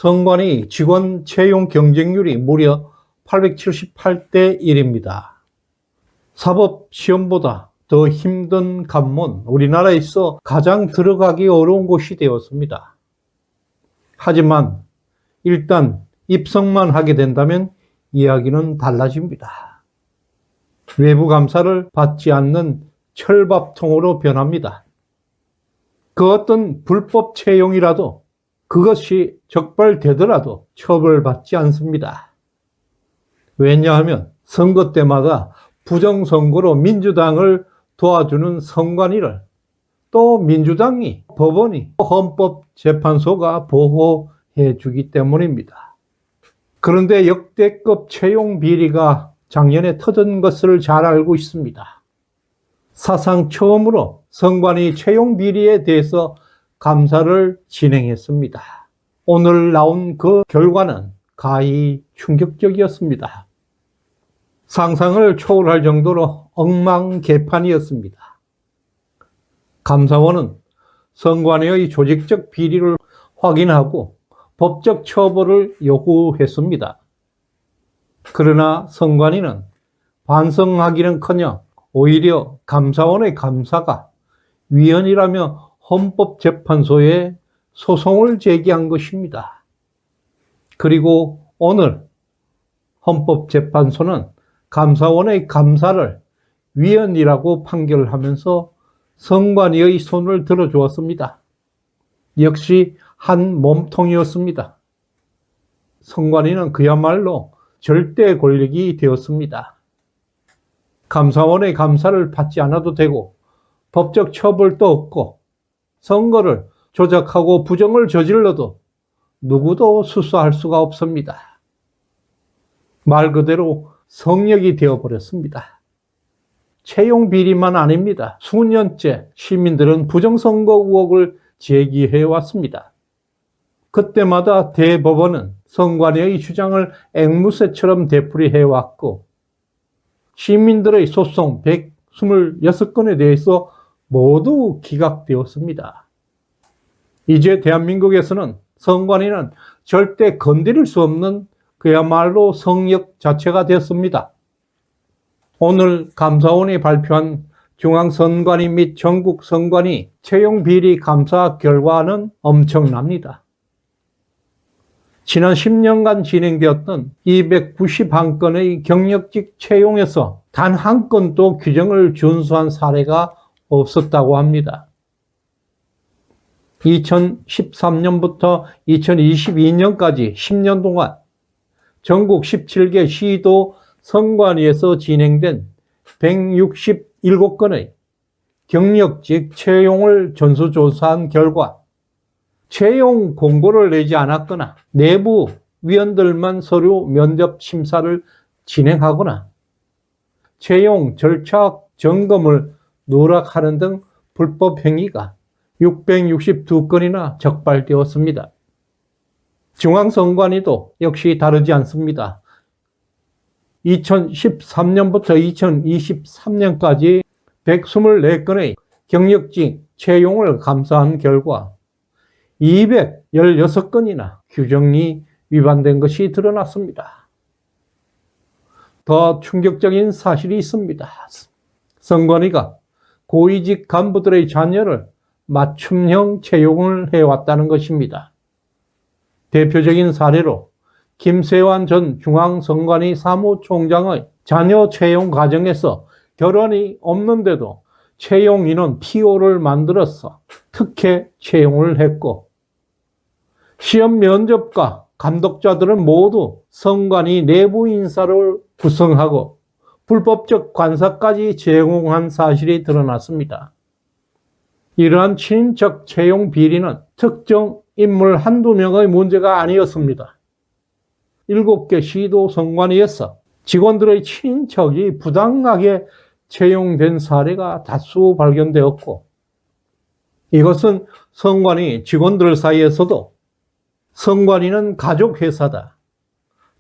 성관이 직원 채용 경쟁률이 무려 878대 1입니다. 사법 시험보다 더 힘든 관문, 우리나라에서 가장 들어가기 어려운 곳이 되었습니다. 하지만 일단 입성만 하게 된다면 이야기는 달라집니다. 외부 감사를 받지 않는 철밥통으로 변합니다. 그 어떤 불법 채용이라도 그것이 적발되더라도 처벌받지 않습니다. 왜냐하면 선거 때마다 부정선거로 민주당을 도와주는 선관위를 또 민주당이, 법원이, 헌법재판소가 보호해 주기 때문입니다. 그런데 역대급 채용 비리가 작년에 터진 것을 잘 알고 있습니다. 사상 처음으로 선관위 채용 비리에 대해서 감사를 진행했습니다. 오늘 나온 그 결과는 가히 충격적이었습니다. 상상을 초월할 정도로 엉망개판이었습니다. 감사원은 선관위의 조직적 비리를 확인하고 법적 처벌을 요구했습니다. 그러나 선관위는 반성하기는커녕 오히려 감사원의 감사가 위헌이라며 헌법재판소에 소송을 제기한 것입니다. 그리고 오늘 헌법재판소는 감사원의 감사를 위헌이라고 판결하면서 선관위의 손을 들어주었습니다. 역시 한 몸통이었습니다. 선관위는 그야말로 절대 권력이 되었습니다. 감사원의 감사를 받지 않아도 되고 법적 처벌도 없고 선거를 조작하고 부정을 저질러도 누구도 수사할 수가 없습니다. 말 그대로 성역이 되어버렸습니다. 채용 비리만 아닙니다. 수년째 시민들은 부정선거 의혹을 제기해왔습니다. 그때마다 대법원은 선관위의 주장을 앵무새처럼 되풀이해왔고 시민들의 소송 126건에 대해서 모두 기각되었습니다. 이제 대한민국에서는 선관위는 절대 건드릴 수 없는 그야말로 성역 자체가 되었습니다. 오늘 감사원이 발표한 중앙선관위 및 전국선관위 채용비리 감사 결과는 엄청납니다. 지난 10년간 진행되었던 291건의 경력직 채용에서 단 한 건도 규정을 준수한 사례가 없었다고 합니다. 2013년부터 2022년까지 10년 동안 전국 17개 시도 선관위에서 진행된 167건의 경력직 채용을 전수조사한 결과 채용 공고를 내지 않았거나 내부 위원들만 서류 면접 심사를 진행하거나 채용 절차 점검을 누락하는 등 불법 행위가 662건이나 적발되었습니다. 중앙선관위도 역시 다르지 않습니다. 2013년부터 2023년까지 124건의 경력직 채용을 감사한 결과 216건이나 규정이 위반된 것이 드러났습니다. 더 충격적인 사실이 있습니다. 선관위가 고위직 간부들의 자녀를 맞춤형 채용을 해왔다는 것입니다. 대표적인 사례로 김세환 전 중앙선관위 사무총장의 자녀 채용 과정에서 결혼이 없는데도 채용 인원 PO를 만들어서 특혜 채용을 했고 시험 면접과 감독자들은 모두 선관위 내부 인사를 구성하고 불법적 관사까지 제공한 사실이 드러났습니다. 이러한 친인척 채용 비리는 특정 인물 한두 명의 문제가 아니었습니다. 7개 시도 선관위에서 직원들의 친인척이 부당하게 채용된 사례가 다수 발견되었고 이것은 선관위 직원들 사이에서도 선관위는 가족회사다,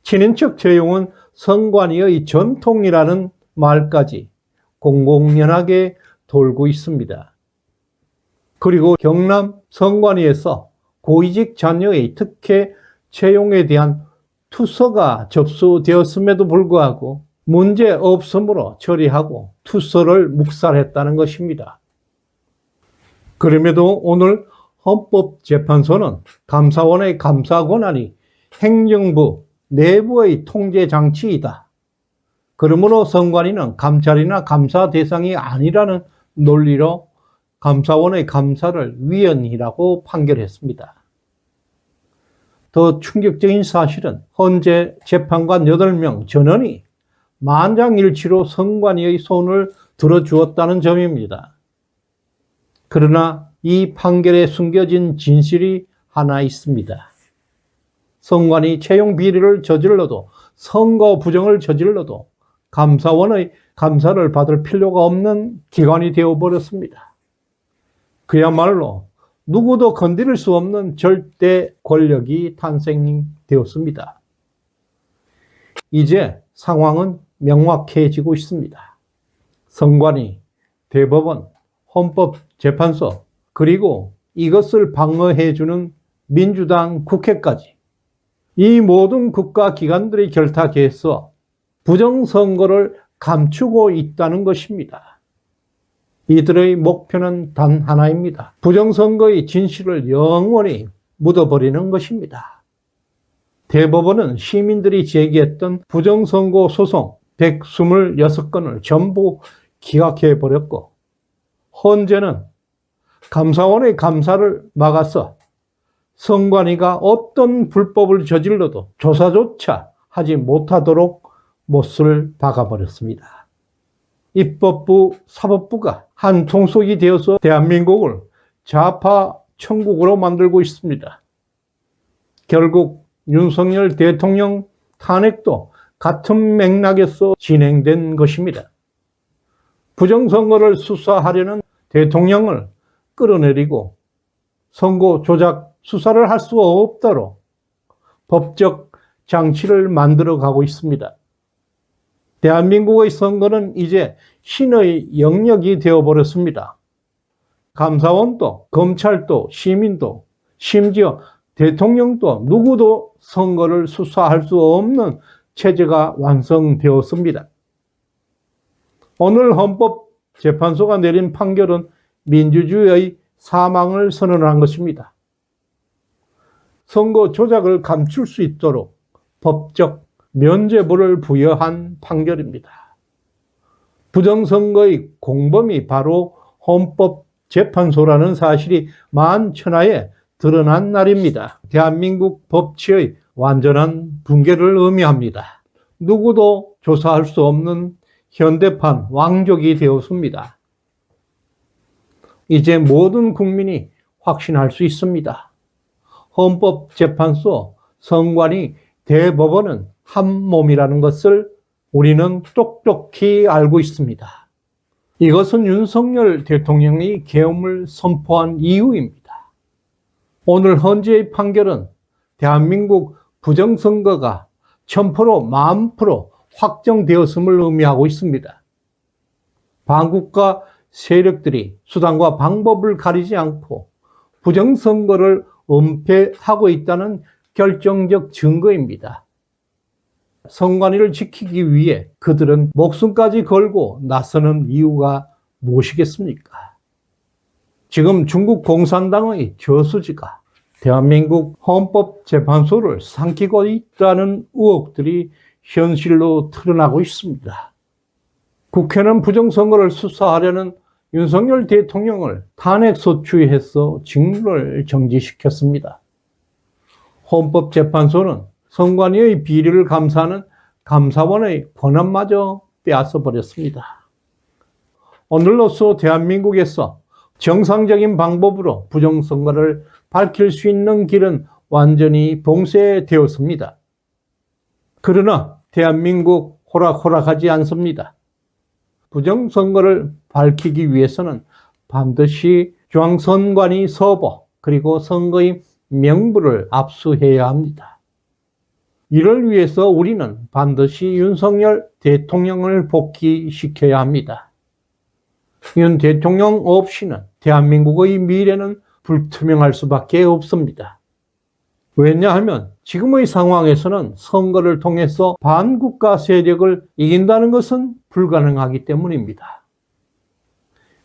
친인척 채용은 선관위의 전통이라는 말까지 공공연하게 돌고 있습니다. 그리고 경남 선관위에서 고위직 자녀의 특혜 채용에 대한 투서가 접수되었음에도 불구하고 문제 없음으로 처리하고 투서를 묵살했다는 것입니다. 그럼에도 오늘 헌법재판소는 감사원의 감사 권한이 행정부 내부의 통제 장치이다. 그러므로 선관위는 감찰이나 감사 대상이 아니라는 논리로 감사원의 감사를 위헌이라고 판결했습니다. 더 충격적인 사실은 현재 재판관 8명 전원이 만장일치로 선관위의 손을 들어주었다는 점입니다. 그러나 이 판결에 숨겨진 진실이 하나 있습니다. 선관위 채용 비리를 저질러도 선거 부정을 저질러도 감사원의 감사를 받을 필요가 없는 기관이 되어버렸습니다. 그야말로 누구도 건드릴 수 없는 절대 권력이 탄생되었습니다. 이제 상황은 명확해지고 있습니다. 선관위, 대법원, 헌법재판소, 그리고 이것을 방어해주는 민주당 국회까지 이 모든 국가기관들이 결탁해서 부정선거를 감추고 있다는 것입니다. 이들의 목표는 단 하나입니다. 부정선거의 진실을 영원히 묻어버리는 것입니다. 대법원은 시민들이 제기했던 부정선거 소송 126건을 전부 기각해버렸고, 헌재는 감사원의 감사를 막아서 선관위가 어떤 불법을 저질러도 조사조차 하지 못하도록 못을 박아버렸습니다. 입법부, 사법부가 한 통속이 되어서 대한민국을 좌파 천국으로 만들고 있습니다. 결국 윤석열 대통령 탄핵도 같은 맥락에서 진행된 것입니다. 부정선거를 수사하려는 대통령을 끌어내리고 선거 조작 수사를 할 수 없도록 법적 장치를 만들어 가고 있습니다. 대한민국의 선거는 이제 신의 영역이 되어버렸습니다. 감사원도, 검찰도, 시민도, 심지어 대통령도 누구도 선거를 수사할 수 없는 체제가 완성되었습니다. 오늘 헌법재판소가 내린 판결은 민주주의의 사망을 선언한 것입니다. 선거 조작을 감출 수 있도록 법적 면죄부를 부여한 판결입니다. 부정선거의 공범이 바로 헌법재판소라는 사실이 만천하에 드러난 날입니다. 대한민국 법치의 완전한 붕괴를 의미합니다. 누구도 조사할 수 없는 현대판 왕족이 되었습니다. 이제 모든 국민이 확신할 수 있습니다. 헌법재판소, 선관위, 대법원은 한 몸이라는 것을 우리는 똑똑히 알고 있습니다. 이것은 윤석열 대통령이 계엄을 선포한 이유입니다. 오늘 헌재의 판결은 대한민국 부정선거가 1000%, 10,000% 확정되었음을 의미하고 있습니다. 반국가 세력들이 수단과 방법을 가리지 않고 부정선거를 은폐하고 있다는 결정적 증거입니다. 선관위를 지키기 위해 그들은 목숨까지 걸고 나서는 이유가 무엇이겠습니까? 지금 중국 공산당의 저수지가 대한민국 헌법재판소를 삼키고 있다는 의혹들이 현실로 드러나고 있습니다. 국회는 부정선거를 수사하려는 윤석열 대통령을 탄핵소추해서 직무를 정지시켰습니다. 헌법재판소는 선관위의 비리를 감사하는 감사원의 권한마저 빼앗아버렸습니다. 오늘로써 대한민국에서 정상적인 방법으로 부정선거를 밝힐 수 있는 길은 완전히 봉쇄되었습니다. 그러나 대한민국 호락호락하지 않습니다. 부정선거를 밝히기 위해서는 반드시 중앙선관위 서버 그리고 선거인 명부를 압수해야 합니다. 이를 위해서 우리는 반드시 윤석열 대통령을 복귀시켜야 합니다. 윤 대통령 없이는 대한민국의 미래는 불투명할 수밖에 없습니다. 왜냐하면 지금의 상황에서는 선거를 통해서 반국가 세력을 이긴다는 것은 불가능하기 때문입니다.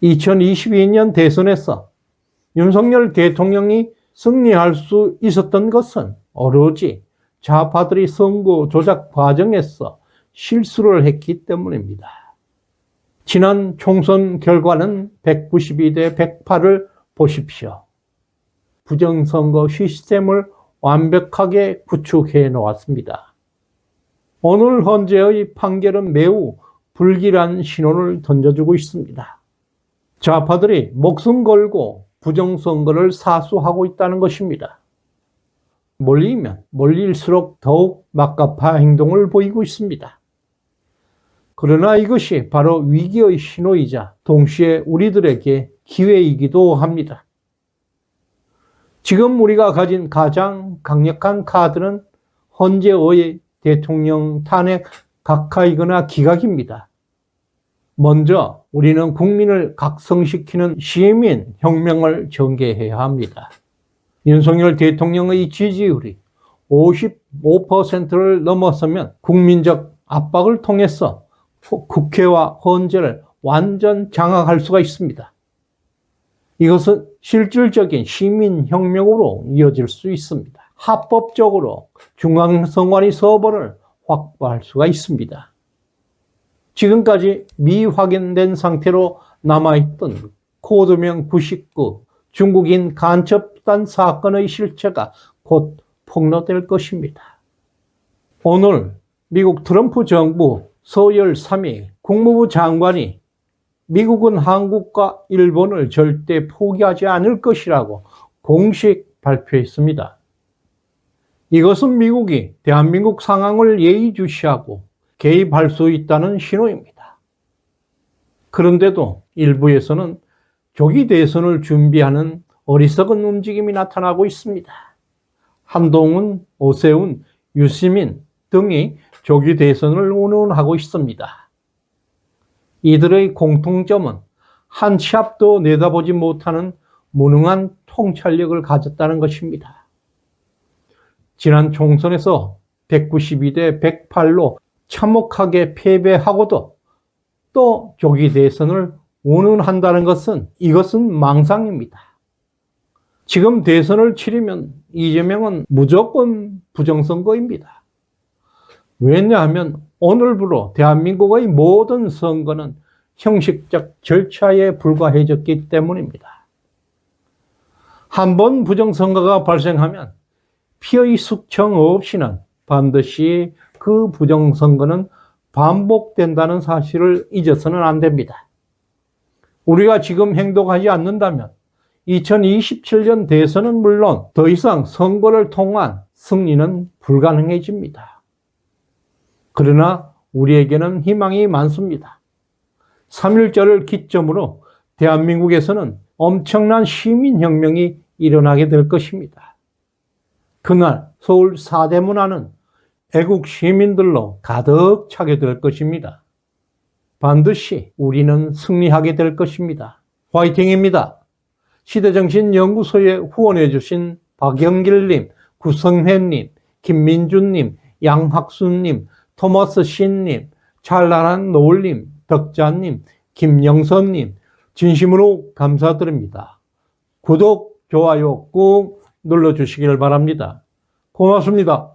2022년 대선에서 윤석열 대통령이 승리할 수 있었던 것은 오로지 좌파들이 선거 조작 과정에서 실수를 했기 때문입니다. 지난 총선 결과는 192대 108을 보십시오. 부정선거 시스템을 완벽하게 구축해 놓았습니다. 오늘 현재의 판결은 매우 불길한 신호를 던져주고 있습니다. 좌파들이 목숨 걸고 부정선거를 사수하고 있다는 것입니다. 몰리면 몰릴수록 더욱 막가파 행동을 보이고 있습니다. 그러나 이것이 바로 위기의 신호이자 동시에 우리들에게 기회이기도 합니다. 지금 우리가 가진 가장 강력한 카드는 헌재의 대통령 탄핵 각하이거나 기각입니다. 먼저 우리는 국민을 각성시키는 시민 혁명을 전개해야 합니다. 윤석열 대통령의 지지율이 55%를 넘어서면 국민적 압박을 통해서 국회와 헌재를 완전 장악할 수가 있습니다. 이것은 실질적인 시민혁명으로 이어질 수 있습니다. 합법적으로 중앙선관위 서버를 확보할 수가 있습니다. 지금까지 미확인된 상태로 남아있던 코드명 99 중국인 간첩단 사건의 실체가 곧 폭로될 것입니다. 오늘 미국 트럼프 정부 서열 3위 국무부 장관이 미국은 한국과 일본을 절대 포기하지 않을 것이라고 공식 발표했습니다. 이것은 미국이 대한민국 상황을 예의주시하고 개입할 수 있다는 신호입니다. 그런데도 일부에서는 조기 대선을 준비하는 어리석은 움직임이 나타나고 있습니다. 한동훈, 오세훈, 유시민 등이 조기 대선을 운운하고 있습니다. 이들의 공통점은 한 치 앞도 내다보지 못하는 무능한 통찰력을 가졌다는 것입니다. 지난 총선에서 192대 108로 참혹하게 패배하고도 또 조기 대선을 운운한다는 것은 이것은 망상입니다. 지금 대선을 치르면 이재명은 무조건 부정선거입니다. 왜냐하면 오늘부로 대한민국의 모든 선거는 형식적 절차에 불과해졌기 때문입니다. 한번 부정선거가 발생하면 피의 숙청 없이는 반드시 그 부정선거는 반복된다는 사실을 잊어서는 안 됩니다. 우리가 지금 행동하지 않는다면 2027년 대선은 물론 더 이상 선거를 통한 승리는 불가능해집니다. 그러나 우리에게는 희망이 많습니다. 3.1절을 기점으로 대한민국에서는 엄청난 시민혁명이 일어나게 될 것입니다. 그날 서울 사대문화는 애국 시민들로 가득 차게 될 것입니다. 반드시 우리는 승리하게 될 것입니다. 화이팅입니다. 시대정신연구소에 후원해 주신 박영길님, 구성회님, 김민준님, 양학순님, 토마스 신님, 찬란한 노을님, 덕자님, 김영선님 진심으로 감사드립니다. 구독, 좋아요 꾹 눌러주시길 바랍니다. 고맙습니다.